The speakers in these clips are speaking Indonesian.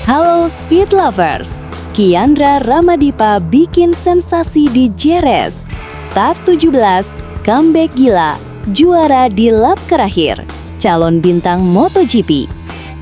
Halo Speed Lovers, Kiandra Ramadipa bikin sensasi di JRS. Start 17, comeback gila, juara di lap terakhir. Calon bintang MotoGP.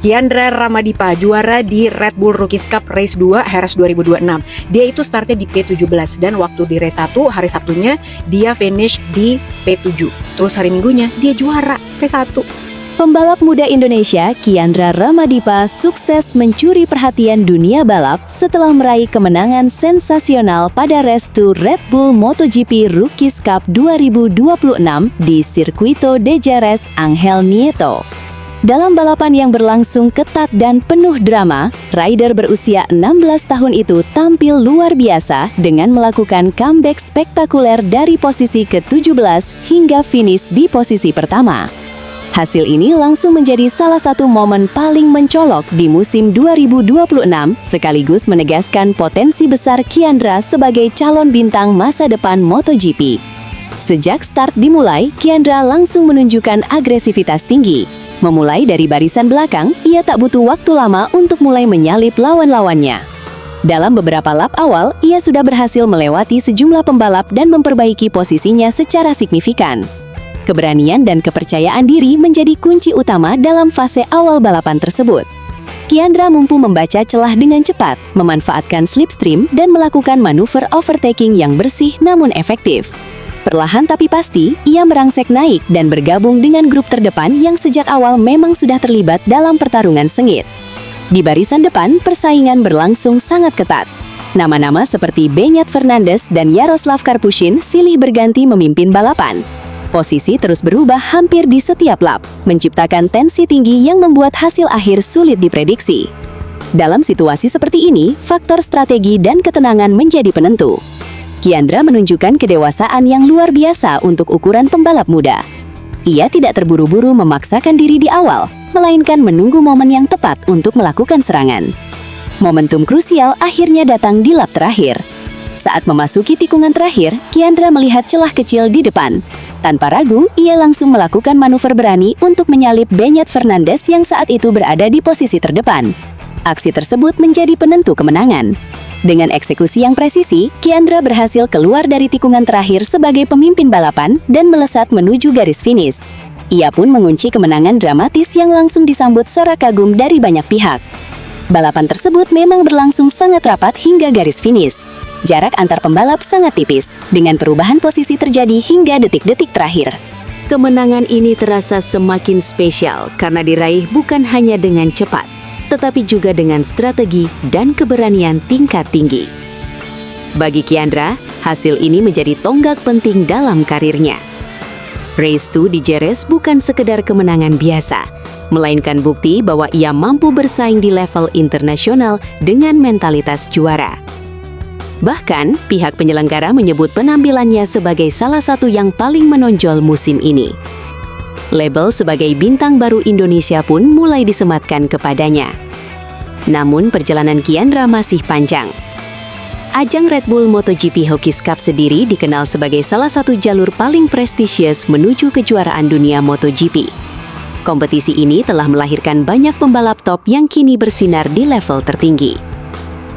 Kiandra Ramadipa juara di Red Bull Rookies Cup Race 2 Harris 2026. Dia itu startnya di P17 dan waktu di race 1 hari Sabtunya dia finish di P7. Terus hari Minggunya dia juara P1. Pembalap muda Indonesia, Kiandra Ramadipa, sukses mencuri perhatian dunia balap setelah meraih kemenangan sensasional pada Race 2 Red Bull MotoGP Rookies Cup 2026 di Circuito de Jerez, Angel Nieto. Dalam balapan yang berlangsung ketat dan penuh drama, rider berusia 16 tahun itu tampil luar biasa dengan melakukan comeback spektakuler dari posisi ke-17 hingga finish di posisi pertama. Hasil ini langsung menjadi salah satu momen paling mencolok di musim 2026, sekaligus menegaskan potensi besar Kiandra sebagai calon bintang masa depan MotoGP. Sejak start dimulai, Kiandra langsung menunjukkan agresivitas tinggi. Memulai dari barisan belakang, ia tak butuh waktu lama untuk mulai menyalip lawan-lawannya. Dalam beberapa lap awal, ia sudah berhasil melewati sejumlah pembalap dan memperbaiki posisinya secara signifikan. Keberanian dan kepercayaan diri menjadi kunci utama dalam fase awal balapan tersebut. Kiandra mampu membaca celah dengan cepat, memanfaatkan slipstream, dan melakukan manuver overtaking yang bersih namun efektif. Perlahan tapi pasti, ia merangsek naik dan bergabung dengan grup terdepan yang sejak awal memang sudah terlibat dalam pertarungan sengit. Di barisan depan, persaingan berlangsung sangat ketat. Nama-nama seperti Beñat Fernandez dan Yaroslav Karpušin silih berganti memimpin balapan. Posisi terus berubah hampir di setiap lap, menciptakan tensi tinggi yang membuat hasil akhir sulit diprediksi. Dalam situasi seperti ini, faktor strategi dan ketenangan menjadi penentu. Kiandra menunjukkan kedewasaan yang luar biasa untuk ukuran pembalap muda. Ia tidak terburu-buru memaksakan diri di awal, melainkan menunggu momen yang tepat untuk melakukan serangan. Momentum krusial akhirnya datang di lap terakhir. Saat memasuki tikungan terakhir, Kiandra melihat celah kecil di depan. Tanpa ragu, ia langsung melakukan manuver berani untuk menyalip Beñat Fernandez yang saat itu berada di posisi terdepan. Aksi tersebut menjadi penentu kemenangan. Dengan eksekusi yang presisi, Kiandra berhasil keluar dari tikungan terakhir sebagai pemimpin balapan dan melesat menuju garis finish. Ia pun mengunci kemenangan dramatis yang langsung disambut sorak kagum dari banyak pihak. Balapan tersebut memang berlangsung sangat rapat hingga garis finish. Jarak antar pembalap sangat tipis, dengan perubahan posisi terjadi hingga detik-detik terakhir. Kemenangan ini terasa semakin spesial karena diraih bukan hanya dengan cepat, tetapi juga dengan strategi dan keberanian tingkat tinggi. Bagi Kiandra, hasil ini menjadi tonggak penting dalam karirnya. Race 2 di Jerez bukan sekedar kemenangan biasa, melainkan bukti bahwa ia mampu bersaing di level internasional dengan mentalitas juara. Bahkan, pihak penyelenggara menyebut penampilannya sebagai salah satu yang paling menonjol musim ini. Label sebagai bintang baru Indonesia pun mulai disematkan kepadanya. Namun, perjalanan Kiandra masih panjang. Ajang Red Bull MotoGP Rookies Cup sendiri dikenal sebagai salah satu jalur paling prestisius menuju kejuaraan dunia MotoGP. Kompetisi ini telah melahirkan banyak pembalap top yang kini bersinar di level tertinggi.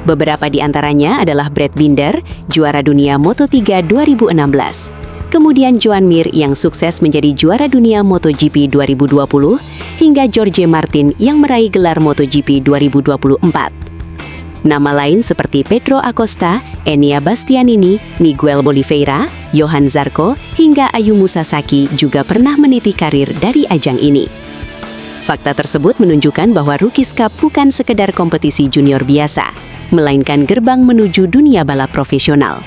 Beberapa di antaranya adalah Brad Binder, juara dunia Moto3 2016. Kemudian Joan Mir yang sukses menjadi juara dunia MotoGP 2020, hingga Jorge Martin yang meraih gelar MotoGP 2024. Nama lain seperti Pedro Acosta, Enea Bastianini, Miguel Oliveira, Johan Zarco, hingga Ayumu Sasaki juga pernah meniti karir dari ajang ini. Fakta tersebut menunjukkan bahwa Rookies Cup bukan sekedar kompetisi junior biasa, melainkan gerbang menuju dunia balap profesional.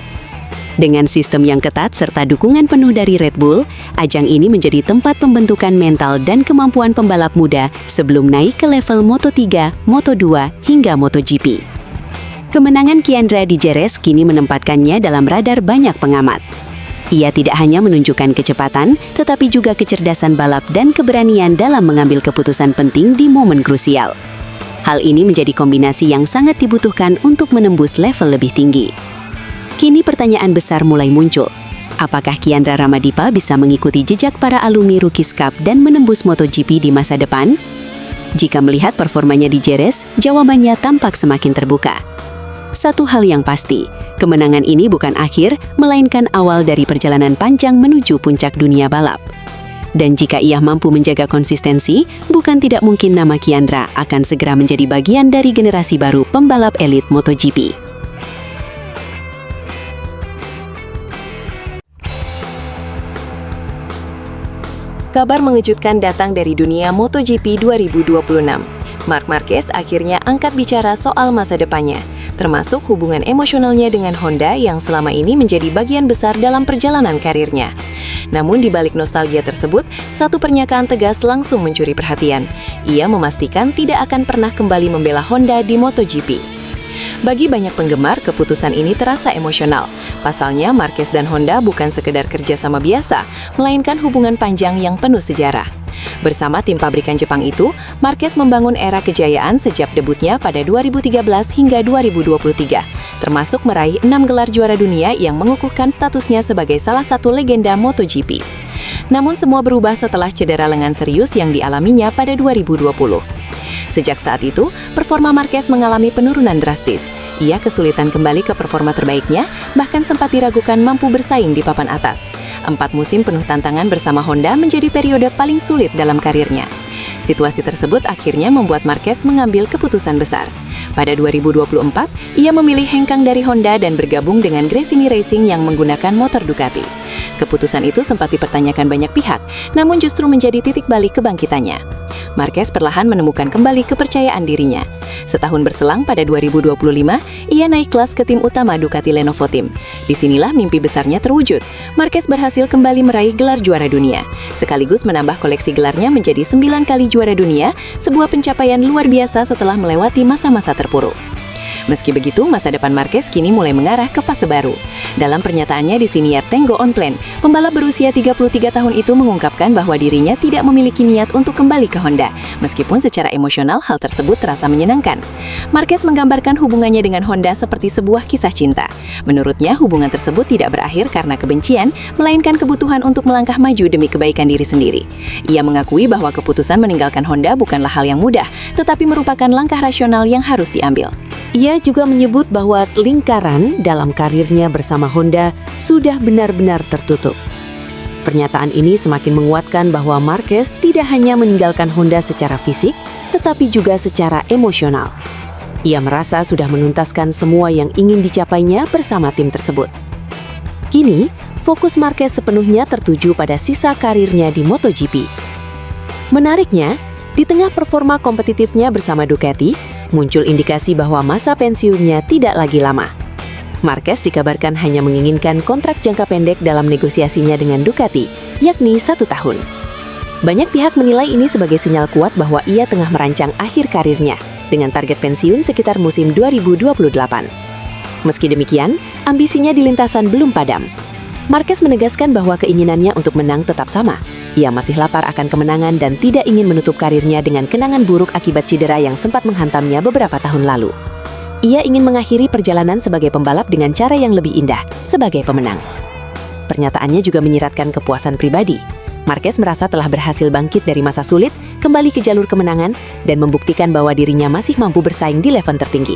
Dengan sistem yang ketat serta dukungan penuh dari Red Bull, ajang ini menjadi tempat pembentukan mental dan kemampuan pembalap muda sebelum naik ke level Moto3, Moto2, hingga MotoGP. Kemenangan Kiandra di Jerez kini menempatkannya dalam radar banyak pengamat. Ia tidak hanya menunjukkan kecepatan, tetapi juga kecerdasan balap dan keberanian dalam mengambil keputusan penting di momen krusial. Hal ini menjadi kombinasi yang sangat dibutuhkan untuk menembus level lebih tinggi. Kini pertanyaan besar mulai muncul. Apakah Kiandra Ramadipa bisa mengikuti jejak para alumni Rookies Cup dan menembus MotoGP di masa depan? Jika melihat performanya di Jerez, jawabannya tampak semakin terbuka. Satu hal yang pasti, kemenangan ini bukan akhir, melainkan awal dari perjalanan panjang menuju puncak dunia balap. Dan jika ia mampu menjaga konsistensi, bukan tidak mungkin nama Kiandra akan segera menjadi bagian dari generasi baru pembalap elit MotoGP. Kabar mengejutkan datang dari dunia MotoGP 2026. Marc Marquez akhirnya angkat bicara soal masa depannya, termasuk hubungan emosionalnya dengan Honda yang selama ini menjadi bagian besar dalam perjalanan karirnya. Namun di balik nostalgia tersebut, satu pernyataan tegas langsung mencuri perhatian. Ia memastikan tidak akan pernah kembali membela Honda di MotoGP. Bagi banyak penggemar, keputusan ini terasa emosional. Pasalnya, Marquez dan Honda bukan sekedar kerjasama biasa, melainkan hubungan panjang yang penuh sejarah. Bersama tim pabrikan Jepang itu, Marquez membangun era kejayaan sejak debutnya pada 2013 hingga 2023, termasuk meraih 6 gelar juara dunia yang mengukuhkan statusnya sebagai salah satu legenda MotoGP. Namun semua berubah setelah cedera lengan serius yang dialaminya pada 2020. Sejak saat itu, performa Marquez mengalami penurunan drastis. Ia kesulitan kembali ke performa terbaiknya, bahkan sempat diragukan mampu bersaing di papan atas. 4 musim penuh tantangan bersama Honda menjadi periode paling sulit dalam karirnya. Situasi tersebut akhirnya membuat Marquez mengambil keputusan besar. Pada 2024, ia memilih hengkang dari Honda dan bergabung dengan Gresini Racing yang menggunakan motor Ducati. Keputusan itu sempat dipertanyakan banyak pihak, namun justru menjadi titik balik kebangkitannya. Marquez perlahan menemukan kembali kepercayaan dirinya. Setahun berselang pada 2025, ia naik kelas ke tim utama Ducati Lenovo Team. Disinilah mimpi besarnya terwujud. Marquez berhasil kembali meraih gelar juara dunia, sekaligus menambah koleksi gelarnya menjadi 9 kali juara dunia, sebuah pencapaian luar biasa setelah melewati masa-masa terpuruk. Meski begitu, masa depan Marquez kini mulai mengarah ke fase baru. Dalam pernyataannya di siniar Tango On Plan, pembalap berusia 33 tahun itu mengungkapkan bahwa dirinya tidak memiliki niat untuk kembali ke Honda, meskipun secara emosional hal tersebut terasa menyenangkan. Marquez menggambarkan hubungannya dengan Honda seperti sebuah kisah cinta. Menurutnya, hubungan tersebut tidak berakhir karena kebencian, melainkan kebutuhan untuk melangkah maju demi kebaikan diri sendiri. Ia mengakui bahwa keputusan meninggalkan Honda bukanlah hal yang mudah, tetapi merupakan langkah rasional yang harus diambil. Ia juga menyebut bahwa lingkaran dalam karirnya bersama Honda sudah benar-benar tertutup. Pernyataan ini semakin menguatkan bahwa Marquez tidak hanya meninggalkan Honda secara fisik, tetapi juga secara emosional. Ia merasa sudah menuntaskan semua yang ingin dicapainya bersama tim tersebut. Kini, fokus Marquez sepenuhnya tertuju pada sisa karirnya di MotoGP. Menariknya, di tengah performa kompetitifnya bersama Ducati, muncul indikasi bahwa masa pensiunnya tidak lagi lama. Marquez dikabarkan hanya menginginkan kontrak jangka pendek dalam negosiasinya dengan Ducati, yakni 1 tahun. Banyak pihak menilai ini sebagai sinyal kuat bahwa ia tengah merancang akhir karirnya, dengan target pensiun sekitar musim 2028. Meski demikian, ambisinya di lintasan belum padam. Marquez menegaskan bahwa keinginannya untuk menang tetap sama. Ia masih lapar akan kemenangan dan tidak ingin menutup karirnya dengan kenangan buruk akibat cedera yang sempat menghantamnya beberapa tahun lalu. Ia ingin mengakhiri perjalanan sebagai pembalap dengan cara yang lebih indah, sebagai pemenang. Pernyataannya juga menyiratkan kepuasan pribadi. Marquez merasa telah berhasil bangkit dari masa sulit, kembali ke jalur kemenangan, dan membuktikan bahwa dirinya masih mampu bersaing di level tertinggi.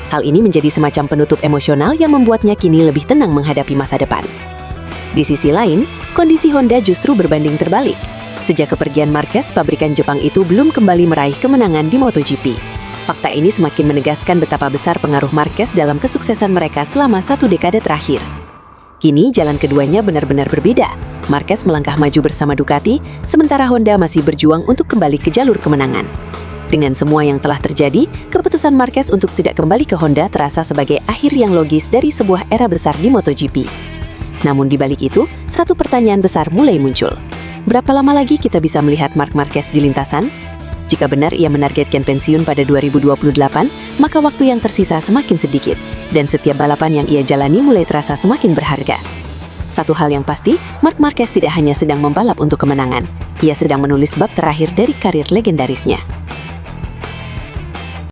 Hal ini menjadi semacam penutup emosional yang membuatnya kini lebih tenang menghadapi masa depan. Di sisi lain, kondisi Honda justru berbanding terbalik. Sejak kepergian Marquez, pabrikan Jepang itu belum kembali meraih kemenangan di MotoGP. Fakta ini semakin menegaskan betapa besar pengaruh Marquez dalam kesuksesan mereka selama 1 dekade terakhir. Kini, jalan keduanya benar-benar berbeda. Marquez melangkah maju bersama Ducati, sementara Honda masih berjuang untuk kembali ke jalur kemenangan. Dengan semua yang telah terjadi, keputusan Marquez untuk tidak kembali ke Honda terasa sebagai akhir yang logis dari sebuah era besar di MotoGP. Namun di balik itu, satu pertanyaan besar mulai muncul. Berapa lama lagi kita bisa melihat Marc Marquez di lintasan? Jika benar ia menargetkan pensiun pada 2028, maka waktu yang tersisa semakin sedikit, dan setiap balapan yang ia jalani mulai terasa semakin berharga. Satu hal yang pasti, Marc Marquez tidak hanya sedang membalap untuk kemenangan, ia sedang menulis bab terakhir dari karir legendarisnya.